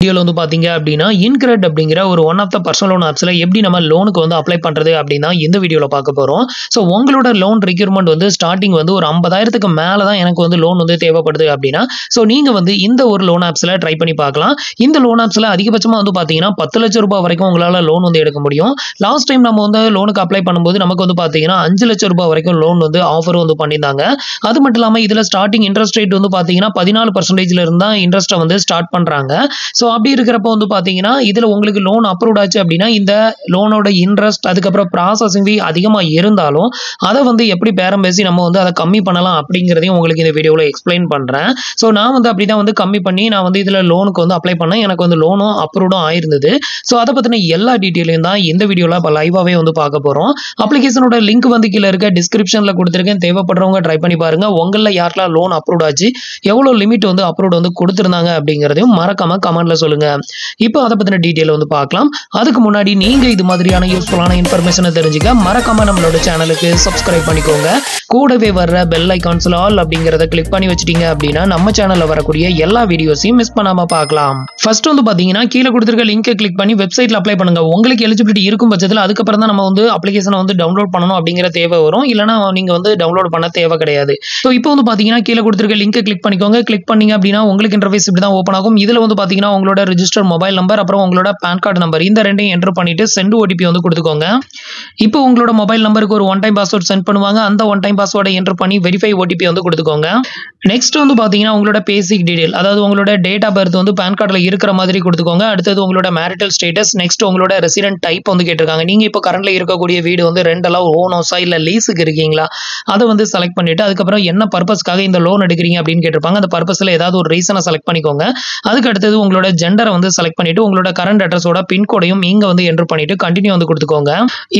வீடியோல வந்து பாத்தீங்க அப்படின்னா இன்கிரெட் அப்படிங்கிற ஒரு one of the personal loan ஆப்ஸ்ல எப்படி நம்ம லோனுக்கு வந்து அப்ளை பண்றது அப்படின்னா இந்த வீடியோல பார்க்க போறோம். ஸோ உங்களோட லோன் ரெக்யூர்மெண்ட் வந்து ஸ்டார்டிங் வந்து ஒரு 50,000க்கு மேல தான் எனக்கு வந்து லோன் வந்து தேவைப்படுது அப்படின்னா ஸோ நீங்க வந்து இந்த ஒரு லோன் ஆப்ஸ்ல ட்ரை பண்ணி பார்க்கலாம். இந்த லோன் ஆப்ஸ்ல அதிகபட்சமா வந்து பாத்தீங்கன்னா 10 லட்சம் ரூபாய் வரைக்கும் உங்களால லோன் வந்து எடுக்க முடியும். லாஸ்ட் டைம் நம்ம வந்து லோனுக்கு அப்ளை பண்ணும்போது நமக்கு வந்து பாத்தீங்கன்னா 5 லட்சம் ரூபாய் வரைக்கும் லோன் வந்து ஆஃபர் வந்து பண்ணியிருந்தாங்க. அது மட்டும் இல்லாம இதுல ஸ்டார்டிங் இன்ட்ரெஸ்ட் ரேட் வந்து பாத்தீங்கன்னா 14% இருந்தா இன்ட்ரெஸ்ட்டை வந்து ஸ்டார்ட் பண்றாங்க. ஸோ அப்படி இருக்கிறப்ப வந்து பாத்தீங்கன்னா இதுல உங்களுக்கு லோன் அப்ரூவ் ஆச்சு அப்படின்னா இந்த லோனோட இன்ட்ரெஸ்ட் அதுக்கப்புறம் ப்ராசஸிங் ஃபீ அதிகமா இருந்தாலும் அதை வந்து எப்படி பேரம் பேசி நம்ம வந்து அதை கம்மி பண்ணலாம் அப்படிங்கிறதையும் உங்களுக்கு இந்த வீடியோவில் எக்ஸ்பிளைன் பண்றேன். ஸோ நான் வந்து அப்படிதான் வந்து கம்மி பண்ணி நான் வந்து இதுல லோனுக்கு வந்து அப்ளை பண்ணேன். எனக்கு வந்து லோனும் அப்ரூவ்டும் ஆயிருந்தது. ஸோ அதை பத்தின எல்லா டீட்டெயிலையும் தான் இந்த வீடியோல இப்போ லைவாவே வந்து பார்க்க போறோம். அப்ளிகேஷனோட லிங்க் வந்து கீழே இருக்க டிஸ்கிரிப்ஷன்ல கொடுத்துருக்கேன். தேவைப்படுறவங்க ட்ரை பண்ணி பாருங்க. உங்கள யாருக்கெல்லாம் லோன் அப்ரூவ் ஆச்சு எவ்வளவு லிமிட் வந்து அப்ரூவ் வந்து கொடுத்திருந்தாங்க அப்படிங்கிறதையும் மறக்காம கமெண்ட்ல சொல்லுங்க. இப்போ அதை பத்தின டீட்டெயில் வந்து பார்க்கலாம். அதுக்கு முன்னாடி நீங்க இது மாதிரியான யூஸ்ஃபுல்லான இன்ஃபர்மேஷனை தெரிஞ்சுக்க மறக்காம நம்மளோட சேனலுக்கு சப்ஸ்கிரைப் பண்ணிக்கோங்க. கூடவே வர்ற பெல் ஐகான்ஸ்ல ஆல் அப்படிங்கறத கிளிக் பண்ணி வச்சிட்டீங்க அப்படின்னா நம்ம சேனல்ல வரக்கூடிய எல்லா வீடியோஸையும் மிஸ் பண்ணாம பார்க்கலாம். ஃபர்ஸ்ட் வந்து பாத்தீங்கன்னா கீழே கொடுத்திருக்க லிங்கை கிளிக் பண்ணி வெப்சைட்ல அப்ளை பண்ணுங்க. உங்களுக்கு எலிஜிபிலிட்டி இருக்கும் பட்சத்தில் அதுக்கப்புறம் தான் நம்ம வந்து அப்ளிகேஷனை வந்து டவுன்லோட் பண்ணணும் அப்படிங்கிற தேவை வரும். இல்லைன்னா நீங்க வந்து டவுன்லோட் பண்ண தேவை கிடையாது. ஸோ இப்போ வந்து பாத்தீங்கன்னா கீழே கொடுத்திருக்க லிங்கை கிளிக் பண்ணிக்கோங்க. கிளிக் பண்ணீங்க அப்படின்னா உங்களுக்கு இன்டர்ஃபேஸ் இப்படி தான் ஓப்பன் ஆகும். இதுல வந்து பாத்தீங்கன்னா உங்களோட ரெஜிஸ்டர் மொபைல் நம்பர் அப்புறம் உங்களோட பேன் கார்டு நம்பர் இந்த ரெண்டையும் என்டர் பண்ணிட்டு சென்ட் ஓடிபி வந்து கொடுத்துக்கோங்க. இப்போ உங்களோட மொபைல் நம்பருக்கு ஒரு ஒன் டைம் பாஸ்வேர்ட் சென்ட் பண்ணுவாங்க. அந்த ஒன் டைம் பாஸ்வேர்டை என்டர் பண்ணி வெரிஃபை ஓடிபி வந்து கொடுத்துக்கோங்க. நெக்ஸ்ட் வந்து பாத்தீங்கன்னா உங்களோட பேசிக் டீடைல் அதாவது உங்களோட டேட் ஆஃப் பர்த் வந்து பேன் கார்டுல இருக்கிற மாதிரி கொடுத்துக்கோங்க. அடுத்தது உங்களோட மேரிட்டல் ஸ்டேட்டஸ், நெக்ஸ்ட் உங்களோட ரெசிடென்ட் டைப் வந்து கேட்டிருக்காங்க. நீங்க இப்போ கரண்ட்ல இருக்கக்கூடிய வீடு வந்து ரெண்டெல்லாம் ஓன் ஹவுஸா இல்ல லீஸுக்கு இருக்கீங்களா அதை வந்து செலக்ட் பண்ணிட்டு அதுக்கப்புறம் என்ன பர்பஸ்க்காக இந்த லோன் எடுக்கிறீங்க அப்படின்னு கேட்டிருப்பாங்க. அந்த பர்பஸ்ல ஏதாவது ஒரு ரீசனை செலக்ட் பண்ணிக்கோங்க. அதுக்கு அடுத்தது உங்களோட ஜெண்டரை வந்து செலக்ட் பண்ணிட்டு உங்களோட கரண்ட் அட்ரஸோட பின்கோடையும் இங்க வந்து என்டர் பண்ணிட்டு கண்டினியூ வந்து கொடுத்துக்கோங்க.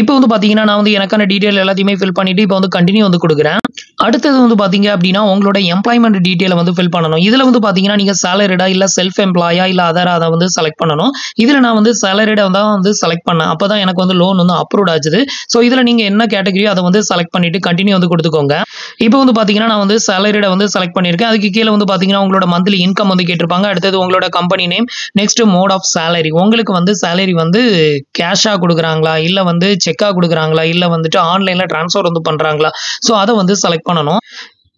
இப்போ வந்து பாத்தீங்கன்னா நான் வந்து எனக்கான டீடைல் எல்லாத்தையுமே ஃபில் பண்ணிட்டு இப்போ வந்து கண்டினியூ வந்து கொடுக்குறேன். அடுத்தது வந்து பாத்தீங்க அப்படின்னா உங்களோட எம்ப்ளாய்மெண்ட் டீடைலை வந்து ஃபில் பண்ணணும். இதுல வந்து பாத்தீங்கன்னா நீங்க சேலரிடா இல்ல செல்ஃப் எம்ப்ளாயா இல்ல அதரா அதை வந்து செலக்ட் பண்ணணும். இதுல நான் வந்து சேலரிடா தான் வந்து செலக்ட் பண்ணேன். அப்பதான் எனக்கு வந்து லோன் வந்து அப்ரூவ் ஆச்சுது. ஸோ இதுல நீங்க என்ன கேட்டகரியோ அதை வந்து செலக்ட் பண்ணிட்டு கண்டினியூ வந்து கொடுத்துக்கோங்க. இப்போ வந்து பாத்தீங்கன்னா நான் வந்து சேலரிடா வந்து செலக்ட் பண்ணிருக்கேன். அதுக்கு கீழே வந்து பாத்தீங்கன்னா உங்களோட மந்த்லி இன்கம் வந்து கேட்டிருப்பாங்க. அடுத்தது உங்களோட company name, next mode of salary. உங்களுக்கு வந்து சேலரி வந்து கேஷா கொடுக்குறாங்களா இல்ல வந்து செக்கா கொடுக்குறாங்களா இல்ல வந்துட்டு ஆன்லைன்ல டிரான்ஸ்ஃபர் வந்து பண்றாங்களா ஸோ அதை வந்து செலக்ட் பண்ணணும்.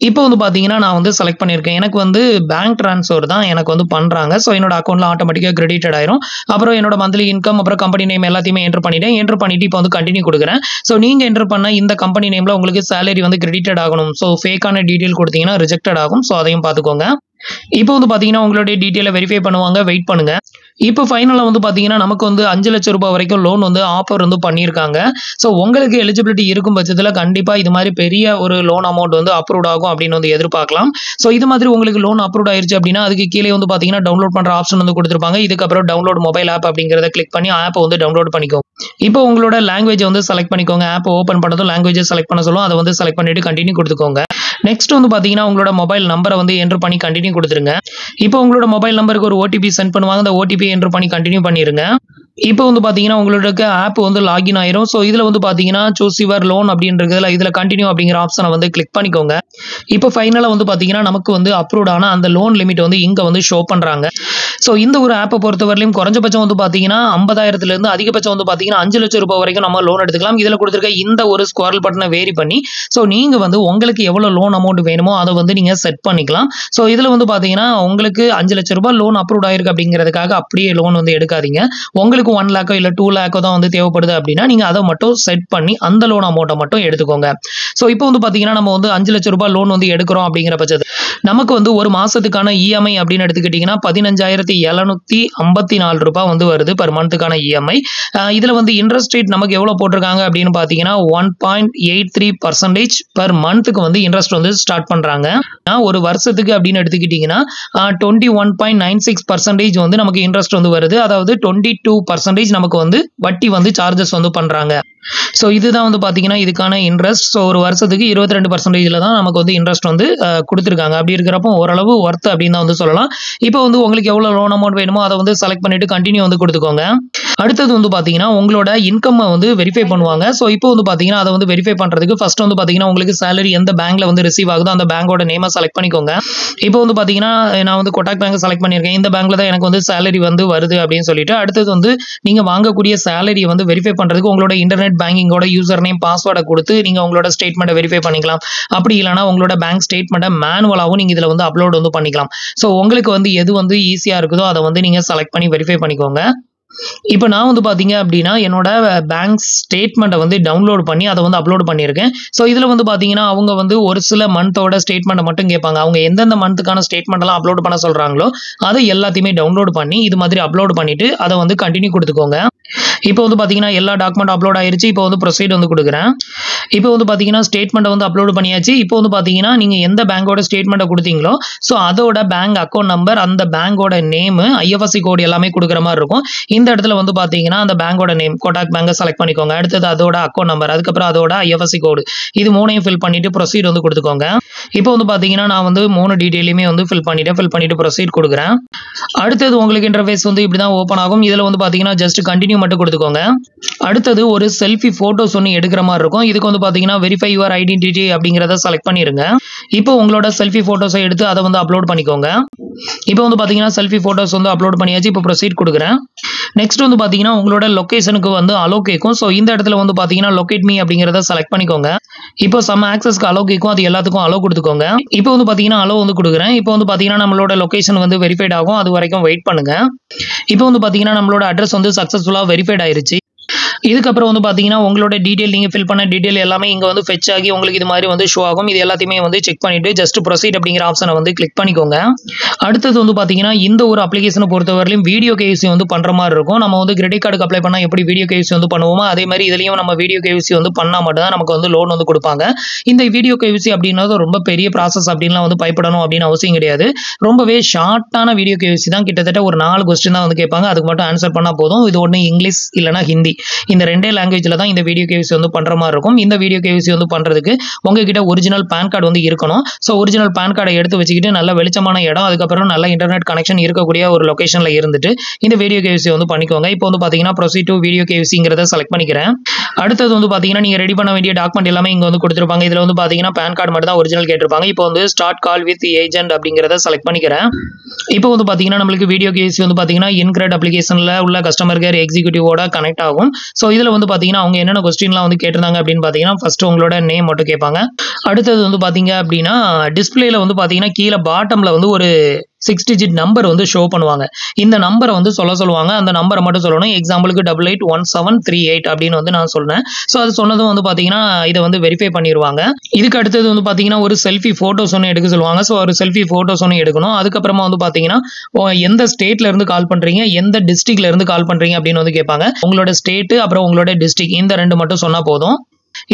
இப்போ வந்து பாத்தீங்கன்னா நான் வந்து செலக்ட் பண்ணியிருக்கேன். எனக்கு வந்து பேங்க் டிரான்ஸ்ஃபர் தான் எனக்கு வந்து பண்றாங்க. ஸோ என்னோட அக்கௌண்ட்ல ஆட்டோமேட்டிக்கா கிரெடிட்டட் ஆயிரும். அப்புறம் என்னோட மந்த்லி இன்கம் அப்புறம் கம்பெனி நேம் எல்லாத்தையுமே என்டர் பண்ணிட்டேன். என்டர் பண்ணிட்டு இப்போ வந்து கண்டினியூ கொடுக்குறேன். ஸோ நீங்க என்டர் பண்ண இந்த கம்பெனி நேம்ல உங்களுக்கு சேலரி வந்து கிரெடிட்டட் ஆகணும். ஸோ ஃபேக்கான டீடைல் கொடுத்தீங்கன்னா ரிஜெக்டட் ஆகும். ஸோ அதையும் பார்த்துக்கோங்க. இப்போ வந்து பாத்தீங்கன்னா உங்களுடைய டீடைலை வெரிஃபை பண்ணுவாங்க. வெயிட் பண்ணுங்க. இப்போ ஃபைனலா வந்து பாத்தீங்கன்னா நமக்கு வந்து 5 லட்சம் ரூபாய் வரைக்கும் லோன் வந்து ஆஃபர் வந்து பண்ணியிருக்காங்க. ஸோ உங்களுக்கு எலிஜிபிலிட்டி இருக்கும் பட்சத்தில் கண்டிப்பா இது மாதிரி பெரிய ஒரு லோன் அமௌண்ட் வந்து அப்ரூவ் ஆகும் அப்படின்னு வந்து எதிர்பார்க்கலாம். ஸோ இது மாதிரி உங்களுக்கு லோன் அப்ரூவ் ஆயிருச்சு அப்படின்னா அதுக்கு கீழே வந்து பாத்தீங்கன்னா டவுன்லோட் பண்ற ஆப்ஷன் வந்து கொடுத்துருப்பாங்க. இதுக்கப்புறம் டவுன்லோட் மொபைல் ஆப் அப்படிங்கிறத கிளிக் பண்ணி ஆப்பை வந்து டவுன்லோட் பண்ணிக்கோங்க. இப்போ உங்களோட லாங்குவேஜ் வந்து செலக்ட் பண்ணிக்கோங்க. ஆப் ஓப்பன் பண்ணதும் லாங்குவேஜ் செலக்ட் பண்ண சொல்லும். அதை வந்து செலக்ட் பண்ணிட்டு கண்டினியூ கொடுத்துக்கோங்க. நெக்ஸ்ட் வந்து பாத்தீங்கன்னா உங்களோட மொபைல் நம்பரை வந்து என்டர் பண்ணி கண்டினியூ கொடுத்துருங்க. இப்போ உங்களோட மொபைல் நம்பருக்கு ஒரு ஓடிபி சென்ட் பண்ணுவாங்க. அந்த ஓடிபி என்டர் பண்ணி கண்டினியூ பண்ணிருங்க. இப்போ வந்து பாத்தீங்கன்னா உங்களுக்கு ஆப் வந்து லாகின் ஆயிரும். ஸோ இதுல வந்து பாத்தீங்கன்னா சூஸ் யுவர் லோன் அப்படின்றதுல இதுல கண்டினியூ அப்படிங்கிற ஆப்ஷனை வந்து கிளிக் பண்ணிக்கோங்க. இப்போ ஃபைனலா வந்து பாத்தீங்கன்னா நமக்கு வந்து அப்ரூவ் ஆன அந்த லோன் லிமிட் வந்து இங்க வந்து ஷோ பண்றாங்க. ஸோ இந்த ஒரு ஆப்பை பொறுத்தவரையிலும் குறைஞ்சபட்சம் வந்து பாத்தீங்கன்னா 50,000ல இருந்து அதிகபட்சம் வந்து பாத்தீங்கன்னா 5 லட்சம் ரூபாய் வரைக்கும் நம்ம லோன் எடுத்துக்கலாம். இதுல கொடுத்திருக்க இந்த ஒரு ஸ்குவாரல் பட்டனை வேரி பண்ணி ஸோ நீங்க வந்து உங்களுக்கு எவ்வளவு லோன் அமௌண்ட் வேணுமோ அதை வந்து நீங்க செட் பண்ணிக்கலாம். ஸோ இதுல வந்து பாத்தீங்கன்னா உங்களுக்கு 5 லட்சம் ரூபாய் லோன் அப்ரூவ் ஆயிருக்கு அப்படிங்கிறதுக்காக அப்படியே லோன் வந்து எடுக்காதீங்க. உங்களுக்கு 1 லேக்கோ இல்ல 2 லேக்கோ தான் வந்து தேவைப்படுது அப்படின்னா நீங்க அதை மட்டும் செட் பண்ணி அந்த லோன் அமௌண்ட்டை மட்டும் எடுத்துக்கோங்க. ஸோ இப்போ வந்து பாத்தீங்கன்னா நம்ம வந்து 5 லட்சம் ரூபாய் லோன் வந்து எடுக்கிறோம் அப்படிங்கிற பட்சத்தில் நமக்கு வந்து ஒரு மாசத்துக்கான இஎம்ஐ அப்படின்னு எடுத்துக்கிட்டீங்கன்னா 15,754 ரூபாய் வந்து வருது பர் மந்த்துக்கான இஎம்ஐ. இதுல வந்து இன்ட்ரெஸ்ட் ரேட் நமக்கு எவ்வளவு போட்டிருக்காங்க அப்படின்னு பாத்தீங்கன்னா 1.83% பர் மந்த்துக்கு வந்து இன்ட்ரெஸ்ட் வந்து ஸ்டார்ட் பண்றாங்க. ஒரு வருஷத்துக்கு அப்படின்னு எடுத்துக்கிட்டீங்கன்னா 21.96% வந்து நமக்கு இன்ட்ரெஸ்ட் வந்து வருது. அதாவது 22% நமக்கு வந்து வட்டி வந்து சார்ஜஸ் வந்து பண்றாங்க. ஸோ இதுதான் வந்து பாத்தீங்கன்னா இதுக்கான இன்ட்ரெஸ்ட். ஸோ ஒரு வருஷத்துக்கு 22% தான் நமக்கு வந்து இன்ட்ரெஸ்ட் வந்து கொடுத்துருக்காங்க. அப்படி இருக்கிறப்போ ஓரளவு ஒர்த் அப்படின்னு தான் வந்து சொல்லலாம். இப்போ வந்து உங்களுக்கு எவ்வளவு லோன் அமௌண்ட் வேணுமோ அதை வந்து செலக்ட் பண்ணிட்டு கண்டினியூ வந்து கொடுத்துக்கோங்க. அடுத்தது வந்து பார்த்தீங்கன்னா உங்களோட இன்கம் வந்து வெரிஃபை பண்ணுவாங்க. ஸோ இப்போ வந்து பார்த்தீங்கன்னா அதை வந்து வெரிஃபை பண்ணுறதுக்கு ஃபர்ஸ்ட் வந்து பார்த்தீங்கன்னா உங்களுக்கு சேலரி எந்த பேங்க்ல வந்து ரிசீவ் ஆகுதோ அந்த பேங்கோட நேமை செலக்ட் பண்ணிக்கோங்க. இப்போ வந்து பார்த்தீங்கன்னா நான் வந்து கொட்டாக் பேங்க் செலக்ட் பண்ணியிருக்கேன். இந்த பேங்க்ல தான் எனக்கு வந்து சேலரி வந்து வருது அப்படின்னு சொல்லிட்டு அடுத்தது வந்து நீங்க வாங்கக்கூடிய சேலரியை வந்து வெரிஃபை பண்றதுக்கு உங்களோட இன்டர்நெட் பேங்கிங்கோட யூசர் நேம் பாஸ்வேர்டை கொடுத்து நீங்க உங்களோட ஸ்டேட்மெண்ட்டை வெரிஃபை பண்ணிக்கலாம். அப்படி இல்லைனா உங்களோட பேங்க் ஸ்டேட்மெண்ட்டை மேனுவலாகவும் நீங்க இதுல வந்து அப்லோட் வந்து பண்ணிக்கலாம். ஸோ உங்களுக்கு வந்து எது வந்து ஈஸியா இருக்குதோ அதை வந்து நீங்க செலக்ட் பண்ணி வெரிஃபை பண்ணிக்கோங்க. இப்போ நான் வந்து பார்த்தீங்க அப்படின்னா என்னோட பேங்க் ஸ்டேட்மெண்ட்டை வந்து டவுன்லோட் பண்ணி அதை வந்து அப்லோட் பண்ணியிருக்கேன். ஸோ இதில் வந்து பார்த்தீங்கன்னா அவங்க வந்து ஒரு சில மந்த்தோட ஸ்டேட்மெண்ட்டை மட்டும் கேட்பாங்க. அவங்க எந்தெந்த மந்த்துக்கான ஸ்டேட்மெண்ட்டெல்லாம் அப்லோட் பண்ண சொல்கிறாங்களோ அதை எல்லாத்தையுமே டவுன்லோட் பண்ணி இது மாதிரி அப்லோட் பண்ணிட்டு அதை வந்து கண்டினியூ கொடுத்துக்கோங்க. இப்போ வந்து பார்த்தீங்கன்னா எல்லா டாக்குமெண்ட் அப்லோட் ஆயிருச்சு. இப்போ வந்து ப்ரொசீட் வந்து கொடுக்குறேன். இப்போ வந்து பார்த்தீங்கன்னா ஸ்டேட்மெண்ட்டை வந்து அப்லோட் பண்ணியாச்சு. இப்போ வந்து பார்த்தீங்கன்னா நீங்கள் எந்த பேங்கோட ஸ்டேட்மெண்ட்டை கொடுத்தீங்களோ ஸோ அதோட பேங்க் அக்கௌண்ட் நம்பர் அந்த பேங்கோட நேமு ஐஎஃப்எஸ்சி கோடு எல்லாமே கொடுக்குற மாதிரி இருக்கும். இந்த இடத்துல வந்து பார்த்தீங்கன்னா அந்த பேங்கோட நேம் கொட்டாக் பேங்கை செலக்ட் பண்ணிக்கோங்க. அடுத்தது அதோட அக்கௌண்ட் நம்பர் அதுக்கப்புறம் அதோட ஐஎஃப்எஸ்சி கோடு இது மூணையும் ஃபில் பண்ணிட்டு ப்ரொசீட் வந்து கொடுத்துக்கோங்க. இப்போ வந்து பார்த்தீங்கன்னா நான் வந்து 3 டீட்டெயிலுமே வந்து ஃபில் பண்ணிட்டு ப்ரொசீட் கொடுக்குறேன். அடுத்தது உங்களுக்கு இன்டர்ஃபேஸ் வந்து இப்படி தான் ஓப்பன் ஆகும். இதில் வந்து பார்த்தீங்கன்னா ஜஸ்ட் கண்டினியூ மட்டும் கொடுத்துக்கோங்க. அடுத்தது ஒரு செல்ஃபி ஃபோட்டோஸ் ஒன்று எடுக்கிற மாதிரி இருக்கும். இதுக்கு வந்து பார்த்தீங்கன்னா வெரிஃபை யுவர் ஐடென்டிட்டி அப்படிங்கிறத செலக்ட் பண்ணிருங்க. இப்போ உங்களோட செல்ஃபி ஃபோட்டோஸை எடுத்து அதை வந்து அப்லோட் பண்ணிக்கோங்க. இப்போ வந்து பார்த்தீங்கன்னா செல்ஃபி ஃபோட்டோஸ் வந்து அப்லோட் பண்ணியாச்சு. இப்போ ப்ரொசீட் கொடுக்குறேன். நெக்ஸ்ட் வந்து பார்த்தீங்கன்னா உங்களோட லொகேஷனுக்கு வந்து அலோ கேட்கும். ஸோ இந்த இடத்துல வந்து பார்த்தீங்கன்னா லொகேட் மீ அப்படிங்கிறத செலக்ட் பண்ணிக்கோங்க. இப்போ சம் ஆக்சஸ்க்கு அலோ கேட்கும். அது எல்லாத்துக்கும் அலோ கொடுத்துக்கோங்க. இப்போ வந்து பார்த்தீங்கன்னா அலோ வந்து கொடுக்குறேன். இப்போ வந்து பார்த்தீங்கன்னா நம்மளோட லொகேஷன் வந்து வெரிஃபைட் ஆகும். அது வரைக்கும் வெயிட் பண்ணுங்க. இப்போ வந்து பார்த்தீங்கன்னா நம்மளோட அட்ரஸ் வந்து சக்ஸஸ்ஃபுல்லாக வெரிஃபைட் ஆயிருச்சு. இதுக்கப்புறம் வந்து பார்த்தீங்கன்னா உங்களோட டீட்டெயில் நீங்கள் ஃபில் பண்ண டீட்டெயில் எல்லாமே இங்கே வந்து ஃபெச் ஆகி உங்களுக்கு இது மாதிரி வந்து ஷோ ஆகும். இது எல்லாத்தையுமே வந்து செக் பண்ணிட்டு ஜஸ்ட் ப்ரொசீட் அப்படிங்கிற ஆப்ஷனை வந்து கிளிக் பண்ணிக்கோங்க. அடுத்தது வந்து பார்த்தீங்கன்னா இந்த ஒரு அப்ளிகேஷனை பொறுத்தவரையிலும் வீடியோ கேவிசி வந்து பண்ணுற மாதிரி இருக்கும். நம்ம வந்து கிரெடிட் கார்டுக்கு அப்ளை பண்ணால் எப்படி வீடியோ கேவிசி வந்து பண்ணுவோமோ அதே மாதிரி இதுலையும் நம்ம வீடியோ கேவிசி வந்து பண்ணால் மட்டும் தான் நமக்கு வந்து லோன் வந்து கொடுப்பாங்க. இந்த வீடியோ கேவிசி அப்படின்றது ரொம்ப பெரிய ப்ராசஸ் அப்படின்லாம் வந்து பயப்படணும் அப்படின்னு அவசியம் கிடையாது. ரொம்பவே ஷார்ட்டான வீடியோ கேவிசி தான். கிட்டத்தட்ட ஒரு 4 கொஸ்டின் தான் வந்து கேட்பாங்க. அதுக்கு மட்டும் ஆன்சர் பண்ணால் போதும். இது ஒன்று இங்கிலீஷ் இல்லைனா ஹிந்தி இந்த 2 லாங்குவேஜில் தான் இந்த வீடியோ கேவிசி வந்து பண்ணுற மாதிரி இருக்கும். இந்த வீடியோ கேவிசி வந்து பண்ணுறதுக்கு உங்ககிட்ட ஒரிஜினல் பேன் கார்டு வந்து இருக்கணும். ஸோ ஒரிஜினல் பேன் கார்டை எடுத்து வச்சுக்கிட்டு நல்ல வெளிச்சமான இடம் அதுக்கப்புறம் நல்ல இன்டர்நெட் கனெக்ஷன் இருக்கக்கூடிய ஒரு லொகேஷனில் இருந்துட்டு இந்த வீடியோ கேவிசி வந்து பண்ணிக்கோங்க. இப்போ வந்து பார்த்தீங்கன்னா ப்ரொசீட் டு வீடியோ கேவிசிங்கிறத செலக்ட் பண்ணிக்கிறேன். அடுத்தது வந்து பார்த்தீங்கன்னா நீங்கள் ரெடி பண்ண வேண்டிய டாக்குமெண்ட் எல்லாமே இங்கே வந்து கொடுத்துருப்பாங்க. இதில் வந்து பார்த்தீங்கன்னா பேன் கார்டு மட்டும் தான் ஒரிஜினல் கேட்டிருப்பாங்க. இப்போ வந்து ஸ்டார்ட் கால் வித் ஏஜென்ட் அப்படிங்கிறத செலக்ட் பண்ணிக்கிறேன். இப்போ வந்து பார்த்தீங்கன்னா நம்மளுக்கு வீடியோ கேவிசி வந்து பார்த்தீங்கன்னா இன்கிரெட் அப்ளிகேஷனில் உள்ள கஸ்டமர் கேர் எக்ஸிக்யூட்டிவோட கனெக்ட் ஆகும். ஸோ இதில் வந்து பார்த்தீங்கன்னா அவங்க என்னென்ன கொஸ்டின்லாம் வந்து கேட்டிருந்தாங்க அப்படின்னு பார்த்தீங்கன்னா ஃபர்ஸ்ட் உங்களோட நேம் மட்டும் கேட்பாங்க. அடுத்தது வந்து பார்த்தீங்க அப்படின்னா டிஸ்பிளேல வந்து பார்த்தீங்கன்னா கீழே பாட்டமில் வந்து ஒரு 6 டிஜிட் நம்பர் வந்து ஷோ பண்ணுவாங்க. இந்த நம்பரை வந்து சொல்லுவாங்க. அந்த நம்பரை மட்டும் சொல்லணும். எக்ஸாம்பிளுக்கு 881738 அப்படின்னு வந்து நான் சொன்னேன். ஸோ அது சொன்னதும் வந்து பார்த்தீங்கன்னா இதை வந்து வெரிஃபை பண்ணிடுவாங்க. இதுக்கு அடுத்தது வந்து பார்த்தீங்கன்னா ஒரு செல்ஃபி ஃபோட்டோஸ் ஒன்று எடுக்க சொல்லுவாங்க. ஸோ ஒரு செல்ஃபி ஃபோட்டோஸ் ஒன்று எடுக்கணும். அதுக்கப்புறமா வந்து பார்த்தீங்கன்னா எந்த ஸ்டேட்ல இருந்து கால் பண்ணுறீங்க எந்த டிஸ்ட்ரிக்ட்ல இருந்து கால் பண்ணுறீங்க அப்படின்னு வந்து கேட்பாங்க. உங்களோட ஸ்டேட்டு அப்புறம் உங்களோட டிஸ்ட்ரிக்ட் இந்த 2 மட்டும் சொன்னால் போதும்.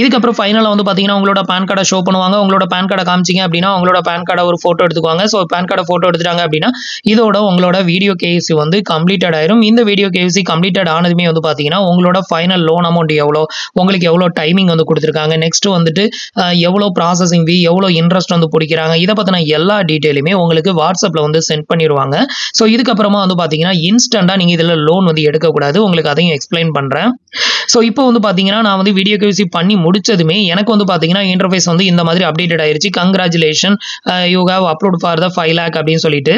இதுக்கப்புறம் ஃபைனலாக வந்து பார்த்தீங்கன்னா உங்களோட பேன் கார்டை ஷோ பண்ணுவாங்க. உங்களோட பேன் கார்டை காமிச்சிங்க அப்படின்னா உங்களோட பேன் கார்டை ஒரு ஃபோட்டோ எடுத்துக்குவாங்க. ஸோ பேன் கார்டை ஃபோட்டோ எடுத்துட்டாங்க அப்படின்னா இதோட உங்களோட வீடியோ கேவிசி வந்து கம்ப்ளீட்டட் ஆயிரும். இந்த வீடியோ கேவிசி கம்ப்ளீட்டட் ஆனதுமே வந்து பார்த்தீங்கன்னா உங்களோட ஃபைனல் லோன் அமௌண்ட் எவ்வளோ உங்களுக்கு எவ்வளோ டைமிங் வந்து கொடுத்துருக்காங்க நெக்ஸ்ட் வந்துட்டு எவ்வளோ ப்ராசஸிங் ஃபீ எவ்வளோ இன்ட்ரெஸ்ட் வந்து பிடிக்கிறாங்க இதை பற்றின எல்லா டீட்டெயிலுமே உங்களுக்கு வாட்ஸ்அப்பில் வந்து சென்ட் பண்ணிடுவாங்க. ஸோ இதுக்கப்புறமா வந்து பார்த்தீங்கன்னா இன்ஸ்டண்ட்டாக நீங்கள் இதில் லோன் வந்து எடுக்கக்கூடாது. உங்களுக்கு அதையும் எக்ஸ்பிளைன் பண்ணுறேன். ஸோ இப்போ வந்து பார்த்தீங்கன்னா நான் வந்து வீடியோ கேவிசி பண்ணி முடிச்சதுமே எனக்கு வந்து பார்த்தீங்கன்னா இன்டர்ஃபேஸ் வந்து இந்த மாதிரி அப்டேட்டட் ஆயிருச்சு. Congratulation you have upload for the 5 lakh அப்படின்னு சொல்லிட்டு.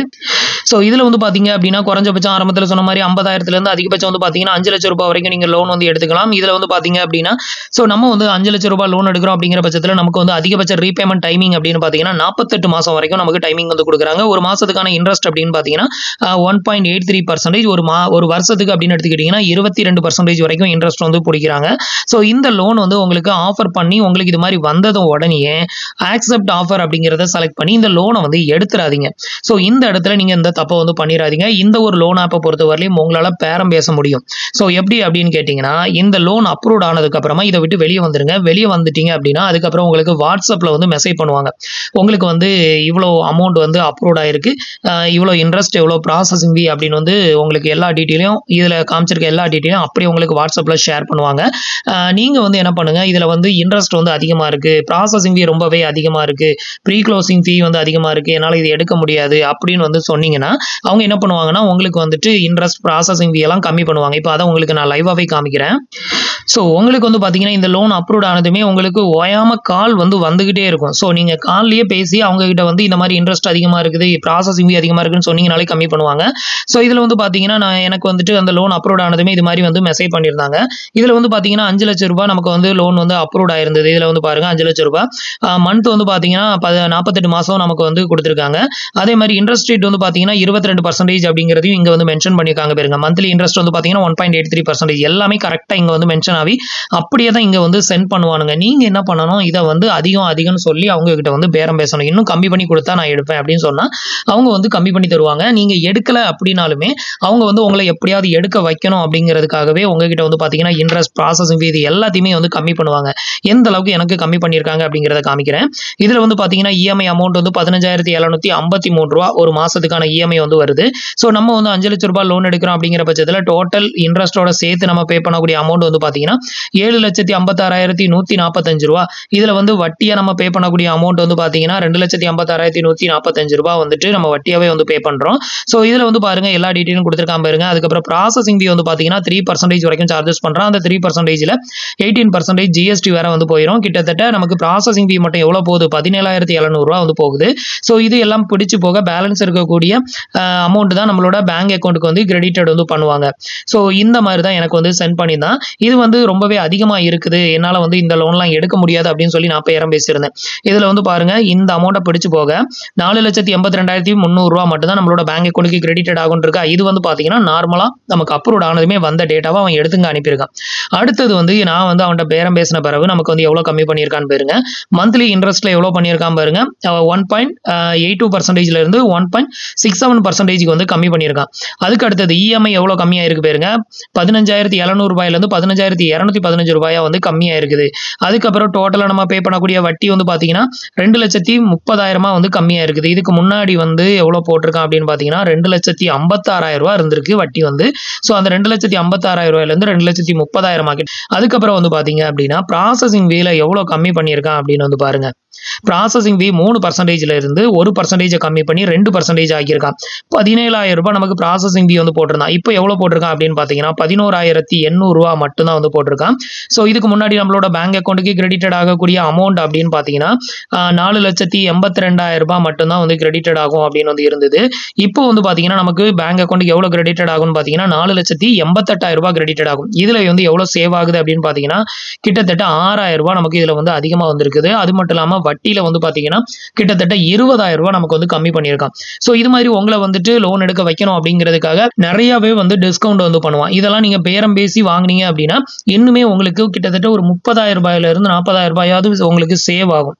ஸோ இதில் வந்து பார்த்தீங்க அப்படின்னா குறைஞ்சபட்சம் ஆரம்பத்தில் சொன்ன மாதிரி 50,000லேருந்து அதிகபட்சம் வந்து பார்த்தீங்கன்னா 5 லட்சம் ரூபாய் வரைக்கும் நீங்கள் லோன் வந்து எடுத்துக்கலாம். இதில் வந்து பார்த்தீங்க அப்படின்னா ஸோ நம்ம வந்து 5 லட்சம் ரூபாய் லோன் எடுக்கிறோம் அப்படிங்கிற பட்சத்தில் நமக்கு வந்து அதிகபட்ச ரீபேமெண்ட் டைமிங் அப்படின்னு பார்த்தீங்கன்னா 48 மாதம் வரைக்கும் நமக்கு டைமிங் வந்து கொடுக்குறாங்க. ஒரு மாதத்துக்கான இன்ட்ரெஸ்ட் அப்படின்னு பார்த்தீங்கன்னா 1.83% ஒரு வருஷத்துக்கு அப்படின்னு எடுத்துக்கிட்டிங்கன்னா 22% வரைக்கும் இன்ட்ரெஸ்ட் வந்து பிடிக்கிறாங்க. ஸோ இந்த லோன் வந்து உங்களுக்கு ஆஃபர் பண்ணி உங்களுக்கு இது மாதிரி வந்ததும் உடனே ஆக்செப்ட் ஆஃபர் அப்படிங்கிறத செலக்ட் பண்ணி இந்த லோனை வந்து எடுத்துறாதீங்க. ஸோ இந்த இடத்துல நீங்கள் இந்த தப்பை வந்து பண்ணிடாதீங்க. இந்த ஒரு லோன் ஆப்பை பொறுத்தவரையிலும் உங்களால் பேரம் பேச முடியும். ஸோ எப்படி அப்படின்னு கேட்டிங்கன்னா இந்த லோன் அப்ரூவ் ஆனதுக்கப்புறமா இதை விட்டு வெளியே வந்துருங்க. வெளியே வந்துட்டீங்க அப்படின்னா அதுக்கப்புறம் உங்களுக்கு வாட்ஸ்அப்பில் வந்து மெசேஜ் பண்ணுவாங்க. உங்களுக்கு வந்து இவ்வளோ அமௌண்ட் வந்து அப்ரூவ் ஆயிருக்கு இவ்வளோ இன்ட்ரெஸ்ட் எவ்வளோ ப்ராசஸிங் ஃபீ அப்படின்னு வந்து உங்களுக்கு எல்லா டீட்டெயிலையும் இதில் காமிச்சிருக்க எல்லா டீட்டெயிலும் அப்படியே உங்களுக்கு வாட்ஸ்அப்பில் ஷேர் பண்ணுவாங்க. நீங்கள் வந்து என்ன பண்ணுங்கள் இதில் வந்து இன்ட்ரெஸ்ட் வந்து அதிகமாக இருக்குது ப்ராசஸிங் ஃபீ ரொம்பவே அதிகமாக இருக்குது ப்ரீ க்ளோசிங் ஃபீ வந்து அதிகமாக இருக்குது என்னால் இது எடுக்க முடியாது அப்படின்னு வந்து சொன்னீங்கன்னா பண்ணிட்டீங்கன்னா அவங்க என்ன பண்ணுவாங்கன்னா உங்களுக்கு வந்துட்டு இன்ட்ரெஸ்ட் ப்ராசஸிங் ஃபீ எல்லாம் கம்மி பண்ணுவாங்க. இப்போ அதை உங்களுக்கு நான் லைவாவே காமிக்கிறேன். ஸோ உங்களுக்கு வந்து பார்த்தீங்கன்னா இந்த லோன் அப்ரூவ்ட் ஆனதுமே உங்களுக்கு ஓயாம கால் வந்து வந்துகிட்டே இருக்கும். ஸோ நீங்க கால்லயே பேசி அவங்க கிட்ட வந்து இந்த மாதிரி இன்ட்ரெஸ்ட் அதிகமா இருக்குது, ப்ராசஸிங் ஃபீ அதிகமா இருக்குன்னு சொன்னீங்கனாலே கம்மி பண்ணுவாங்க. ஸோ இதுல வந்து பார்த்தீங்கன்னா எனக்கு வந்துட்டு அந்த லோன் அப்ரூவ்ட் ஆனதுமே இது மாதிரி வந்து மெசேஜ் பண்ணியிருந்தாங்க. இதுல வந்து பார்த்தீங்கன்னா 5 லட்சம் ரூபாய் நமக்கு வந்து லோன் வந்து அப்ரூவ்ட் ஆயிருந்தது. இதுல வந்து பாருங்க 5 லட்சம் ரூபாய் மந்த் வந்து பார்த்தீங்கன்னா 48 மாசம் நமக்கு வந்து கொடுத்துருக்காங்க. அதே மாதிரி இன்ட்ரெஸ்ட் ரேட் வந்து பார்த்தீங்கன்னா 22% அப்படிங்கிறதையும் இங்க வந்து மென்ஷன் பண்ணிருக்காங்க பாருங்க. மந்த்லி இன்ட்ரெஸ்ட் வந்து பார்த்தீங்கன்னா 1.83% எல்லாமே கரெக்டா இங்க வந்து மென்ஷன் ஆகி அப்படியே தான் இங்க வந்து சென்ட் பண்ணுவானுங்க. நீங்க என்ன பண்ணணும், இதை வந்து அதிகம்னு சொல்லி அவங்க கிட்ட வந்து பேரம் பேசணும். இன்னும் கம்மி பண்ணி கொடுத்தா நான் எடுப்பேன் அப்படின்னு சொன்னா அவங்க வந்து கம்மி பண்ணி தருவாங்க. நீங்க எடுக்கல அப்படின்னாலுமே அவங்க வந்து உங்களை எப்படியாவது எடுக்க வைக்கணும் அப்படிங்கிறதுக்காகவே உங்ககிட்ட வந்து பாத்தீங்கன்னா இன்ட்ரெஸ்ட் ப்ராசஸிங் ஃபீ இது எல்லாத்தையுமே வந்து கம்மி பண்ணுவாங்க. எந்த அளவுக்கு எனக்கு கம்மி பண்ணியிருக்காங்க அப்படிங்கிறத காமிக்கிறேன். இதுல வந்து பாத்தீங்கன்னா இஎம்ஐ அமௌண்ட் வந்து 15,753 ரூபா ஒரு மாசத்துக்கான இஎம்ஐ வந்து வருது. ஸோ நம்ம வந்து 5 லட்சம் ரூபாய் லோன் எடுக்கிறோம் அப்படிங்கிற பட்சத்தில் டோட்டல் இன்ட்ரெஸ்டோட சேர்த்து நம்ம பே பண்ணக்கூடிய அமௌண்ட் வந்து பாத்தீங்கன்னா 7,56,145 ரூபா. இதுல வந்து வட்டியா நம்ம பே பண்ணக்கூடிய அமௌண்ட் வந்து பாத்தீங்கன்னா 2,56,145 ரூபாய் வந்துட்டு நம்ம வட்டியாவே வந்து பே பண்றோம். ஸோ இதுல வந்து பாருங்க எல்லா டீட்டெயிலும் கொடுத்துருக்காம பாருங்க. அதுக்கப்புறம் ப்ராசஸிங் ஃபீ வந்து பாத்தீங்கன்னா 3% வரைக்கும் சார்ஜஸ் பண்றோம். அந்த 3%ல 18% ஜிஎஸ்டி வேற வந்து போயிடும். கிட்டத்தட்ட நமக்கு ப்ராசஸிங் ஃபீ மட்டும் எவ்வளவு போகுது, 17,700 ரூபாய் வந்து போகுது. ஸோ இது எல்லாம் பிடிச்சு போக பேலன்ஸ் இருக்கக்கூடிய அமௌண்ட் தான் நம்மளோட பேங்க் அக்கௌண்ட்டுக்கு வந்து கிரெடிட்டட் வந்து பண்ணுவாங்க. ஸோ இந்த மாதிரி தான் எனக்கு வந்து சென்ட் பண்ணிதான். இது வந்து ரொம்பவே அதிகமா இருக்குது, என்னால வந்து இந்த லோன்லாம் எடுக்க முடியாது அப்படின்னு சொல்லி நான் பேரம் பேசியிருந்தேன். இதுல வந்து பாருங்க இந்த அமௌண்ட்டை பிடிச்சு போக 4,82,300 ரூபாய் மட்டும் தான் நம்மளோட பேங்க் அக்கௌண்ட்டுக்கு கிரெடிட்டட் ஆகும் இருக்கா. இது வந்து பாத்தீங்கன்னா நார்மலா நமக்கு அப்ரூவ்ட் ஆனதுமே வந்த டேட்டாவை அவன் எடுத்துங்க அனுப்பியிருக்கான். அடுத்தது வந்து நான் வந்து அவன்கிட்ட பேரம் பேசின பிறகு நமக்கு வந்து எவ்வளவு கம்மி பண்ணியிருக்கான்னு பாருங்க. மந்த்லி இன்ட்ரெஸ்ட்ல எவ்வளவு பண்ணியிருக்கான் பாருங்க. 1.82%ல இருந்து 1.67% வந்து கம்மி பண்ணியிருக்கான். அதுக்கு அடுத்தது இஎம்ஐ எவ்வளவு கம்மியா இருக்கு பாருங்க. 15,700 ரூபாயில இருந்து 15,215 ரூபாயா வந்து கம்மியா இருக்குது. அதுக்கப்புறம் டோட்டலா நம்ம பே பண்ணக்கூடிய வட்டி வந்து பாத்தீங்கன்னா 2,30,000 வந்து கம்மியா இருக்குது. இதுக்கு முன்னாடி வந்து எவ்வளவு போட்டிருக்கான் அப்படின்னு பாத்தீங்கன்னா 2,56,000 ரூபாய் இருந்திருக்கு வட்டி வந்து. ஸோ அந்த 2,56,000 ரூபாயில இருந்து 2,30,000 ஆகிட்டு. அதுக்கப்புறம் வந்து பாத்தீங்க அப்படின்னா ப்ராசஸிங் ஃபீல எவ்வளவு கம்மி பண்ணியிருக்கான் அப்படின்னு வந்து பாருங்க. ப்ராசஸிங் ஃபீ 3%ல இருந்து 1% கம்மி பண்ணி 2% ஆகியிருக்கான். 17,000 ரூபாய் நமக்கு ப்ராசஸிங் ஃபீ வந்து போட்டிருந்தான். இப்போ எவ்வளவு போட்டிருக்கான் அப்படின்னு பாத்தீங்கன்னா 11,800 ரூபாய் மட்டும் தான் வந்து போட்டிருக்கான். ஸோ இதுக்கு முன்னாடி நம்மளோட பேங்க் அக்கௌண்ட்டுக்கு கிரெடிட்டட் ஆகக்கூடிய அமௌண்ட் அப்படின்னு பாத்தீங்கன்னா 4,82,000 ரூபாய் மட்டும் தான் வந்து கிரெடிட்டட் ஆகும் அப்படின்னு வந்து இருந்தது. இப்போ வந்து பாத்தீங்கன்னா நமக்கு பேங்க் அக்கௌண்ட்டுக்கு எவ்வளவு கிரெடிட்டட் ஆகும்னு பாத்தீங்கன்னா 4,88,000 ரூபாய் கிரெடிட்டட் ஆகும். இதுல வந்து எவ்வளவு சேவ் ஆகுது அப்படின்னு பாத்தீங்கன்னா கிட்டத்தட்ட 6,000 ரூபாய் நமக்கு இதுல வந்து அதிகமா வந்திருக்குது. அது மட்டும் இல்லாம வட்டியில வந்து பாத்தீங்கன்னா கிட்டத்தட்ட 20,000 ரூபாய் நமக்கு வந்து கம்மி பண்ணியிருக்கான். சோ இது மாதிரி உங்களை வந்துட்டு லோன் எடுக்க வைக்கணும் அப்படிங்கிறதுக்காக நிறையவே வந்து டிஸ்கவுண்ட் வந்து பண்ணுவான். இதெல்லாம் நீங்க பேரம் பேசி வாங்குனீங்க அப்படின்னா இன்னுமே உங்களுக்கு கிட்டத்தட்ட ஒரு 30,000 ரூபாயில இருந்து 40,000 ரூபாயாவது உங்களுக்கு சேவ் ஆகும்.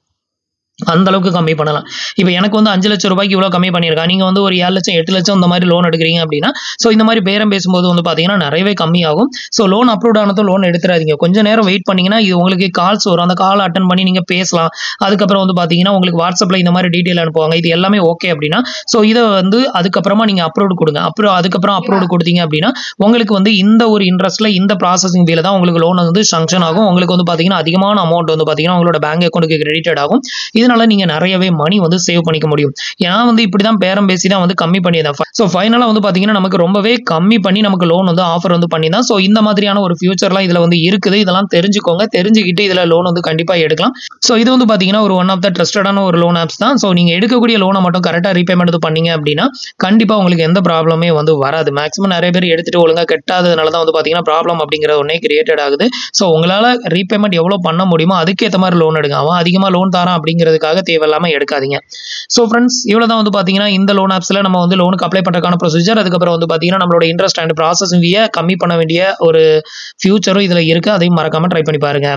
அந்த அளவுக்கு கம்மி பண்ணலாம். இப்போ எனக்கு வந்து 5 லட்சம் ரூபாய்க்கு இவ்வளவு கம்மி பண்ணியிருக்கான். நீங்க வந்து ஒரு 7 லட்சம் 8 லட்சம் இந்த மாதிரி லோன் எடுக்கிறீங்க அப்படின்னா சோ இந்த மாதிரி பேரம் பேசும்போது வந்து பாத்தீங்கன்னா நிறையவே கம்மி ஆகும். சோ லோன் அப்ரூவ்ட் ஆனதும் லோன் எடுத்துறாதீங்க. கொஞ்ச நேரம் வெயிட் பண்ணீங்கன்னா இது உங்களுக்கு கால்ஸ் வரும். அந்த கால் அட்டன் பண்ணி நீங்க பேசலாம். அதுக்கப்புறம் வந்து பாத்தீங்கன்னா உங்களுக்கு வாட்ஸ்அப்ல இந்த மாதிரி டீடைல் அனுப்புவாங்க. இது எல்லாமே ஓகே அப்படின்னா சோ இதை வந்து அதுக்கப்புறமா நீங்க அப்ரூவ்ட் கொடுங்க. அதுக்கப்புறம் அப்ரூவ்ட் கொடுத்தீங்க அப்படின்னா உங்களுக்கு வந்து இந்த ஒரு இன்ட்ரெஸ்ட்ல இந்த ப்ராசஸிங் ஃபீல தான் உங்களுக்கு லோன் வந்து சாங்ஷன் ஆகும். உங்களுக்கு வந்து பாத்தீங்கன்னா அதிகமான அமௌண்ட் வந்து பாத்தீங்கன்னா உங்களோட பேங்க் அக்கௌண்ட்டுக்கு கிரெடிட்டட் ஆகும். இதனால நீங்க நிறையவே மணி வந்து சேவ் பண்ணிக்க முடியும். ஏன்னா வந்து இப்படிதான் பேரம் பேசி தான் வந்து கம்மி பண்ணியதான். சோ ஃபைனலா வந்து பாத்தீங்கன்னா நமக்கு ரொம்பவே கம்மி பண்ணி நமக்கு லோன் வந்து ஆஃபர் வந்து பண்ணிதான். சோ இந்த மாதிரியான ஒரு ஃபியூச்சர்லாம் இதுல வந்து இருக்குது. இதெல்லாம் தெரிஞ்சுக்கோங்க. தெரிஞ்சுக்கிட்டு இதுல லோன் வந்து கண்டிப்பா எடுக்கலாம். சோ இது வந்து பாத்தீங்கன்னா ஒரு ஒன் ஆஃப் த ட்ரஸ்டடான ஒரு லோன் ஆப்ஸ் தான். சோ நீங்க எடுக்கக்கூடிய லோனை மட்டும் கரெக்டா ரீபேமெண்ட் பண்ணீங்க அப்படின்னா கண்டிப்பா உங்களுக்கு எந்த ப்ராப்ளமே வந்து வராது. மேக்ஸிமம் நிறைய பேர் எடுத்துட்டு ஒழுங்கா கட்டாததுனால தான் வந்து பாத்தீங்கன்னா ப்ராப்ளம் அப்படிங்கிற ஒன்னே கிரியேட்டட் ஆகுது. சோ உங்களால ரீபேமெண்ட் எவ்வளவு பண்ண முடியுமோ அதுக்கேற்ற மாதிரி லோன் எடுங்க. அவன் அதிகமா லோன் தரான் அப்படிங்கிறதுக்காக தேவையில்லாம எடுக்காதீங்க. சோ ஃப்ரெண்ட்ஸ் இவ்வளவுதான் வந்து பாத்தீங்கன்னா இந்த லோன் ஆப்ஸ்ல நம்ம வந்து லோனுக்கு அப்ளை பண்றதுக்கான ப்ரொசீஜர். அதுக்கப்புறம் வந்து பாத்தீங்கன்னா நம்மளோட இன்ட்ரெஸ்ட் அண்ட் ப்ராசஸிங் ஃபீயை கம்மி பண்ண வேண்டிய ஒரு ஃபியூச்சரும் இதுல இருக்கு. அதையும் மறக்காம ட்ரை பண்ணி பாருங்க.